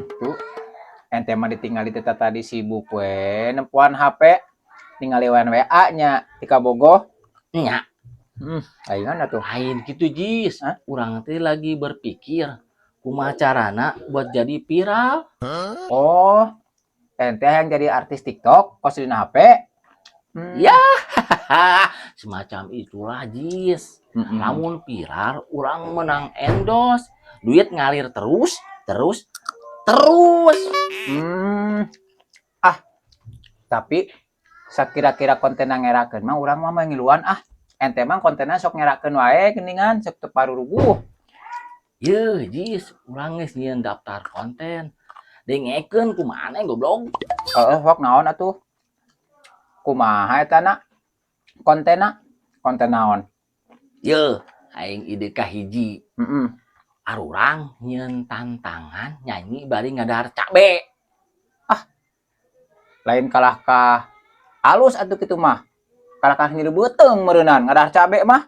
Tuh ente mah ditinggal di teta tadi sibuk we nempuan HP tinggal lewat WA nya tika bogoh. Nya, Ayeuna tuh. lain gitu Jis. Hah? Urang teh lagi berpikir kumaha carana buat jadi viral. Oh, ente yang jadi artis TikTok kos dina HP. Ya, semacam itulah Jis. Mm-mm. Lamun viral, urang menang endorse, duit ngalir terus. Hmm. Tapi sakira-kira konten yang ngerakeun mah urang mah ngiluan ente mah kontenna sok ngerakeun wae geuningan sok teu parurubuh. Ye, Jis, urang geus nyieun daftar konten. Dengekeun kumaha goblok. Wak naon atuh? Kumaha eta na? Kontenna? Konten naon? Ye, aing ide kahiji. Heeh. Arurang nyieun tantangan nyanyi bari ngadahar cabe. Lain kalah ka alus atuh kitu mah. Kalah ka ngilu beuteung meureunnan ngadahar cabe mah.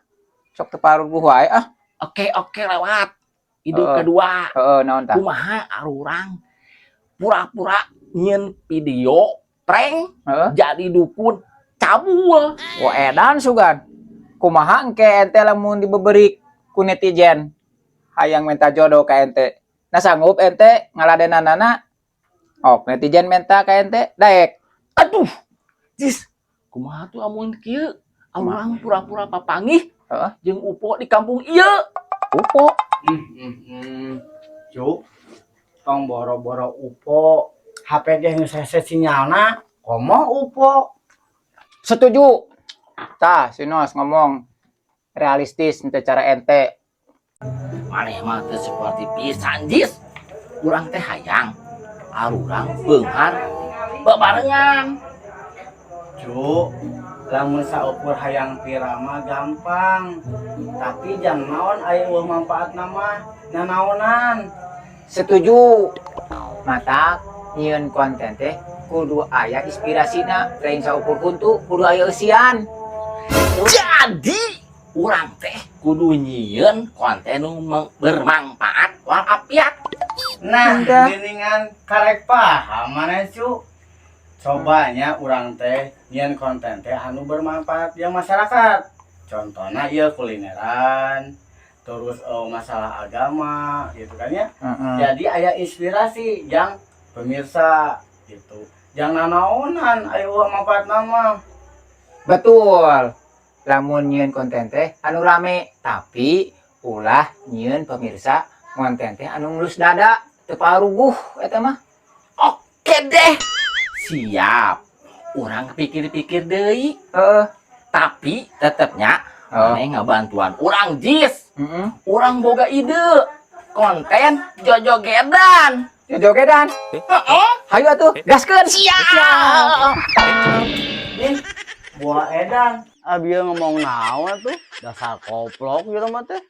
Sok teu parurubuh wae Oke, lewat. Ide kedua. naon tah? Kumaha arurang pura-pura nyieun video prank Heeh. jadi dukun cabul. Edan sugan. Kumaha engke ente lamun dibeberik ku netizen hayang minta jodoh ka ente. Nah sanggup ente ngaladenanana? Ok, netizen minta ka ente daek. Aduh, Jis, kumaha tuh amun kieu? Arurang pura-pura papanggih Heeh. jeung upo di kampung ieu. Upo. Cuk, tong boro-boro upo, HP ge geus hese sinyalna, komo upo. Setuju. Tah, Sinos ngomong realistis ente cara ente. Maneh mah teh seperti pisan Jis. Urang teh hayang arurang beunghar bebarengan. Cuk, lamun saukur hayang viral mah gampang. Tapi jang naon aya eueuh manfaatna mah nanaonan. Setuju. Mata nyieun konten teh kudu aya inspirasina, lain saukur kuntu kudu aya eusian. Jadi urang teh kudu nyieun konten nu bermanfaat walafiat. Nah, Entah. geningan karek paham maneh Cuk. Cobanya urang teh nyieun konten teh anu bermanfaat yang masyarakat. Contohnya ieu kulineran, terus masalah agama gitu kan ya. Jadi aya inspirasi yang pemirsa gitu. Jangan nanaonan aya manfaat nama. Betul. Lamun nyieun konten teh anu rame, tapi ulah nyieun pemirsa konten teh anu ngelus dada, teu paruguh eta mah. Oke deh. Siap. Urang pikir-pikir deui. Heeh. Tapi tetepnya maneh ngabantuan urang Jis. Heeh. Urang boga ide. Konten jojogedan. Jogedan. Heeh. Hayu atuh, gaskeun. Siap. Nih, buah edan. Abi ngomong naon tuh? Dasar koplok gitu mah teh.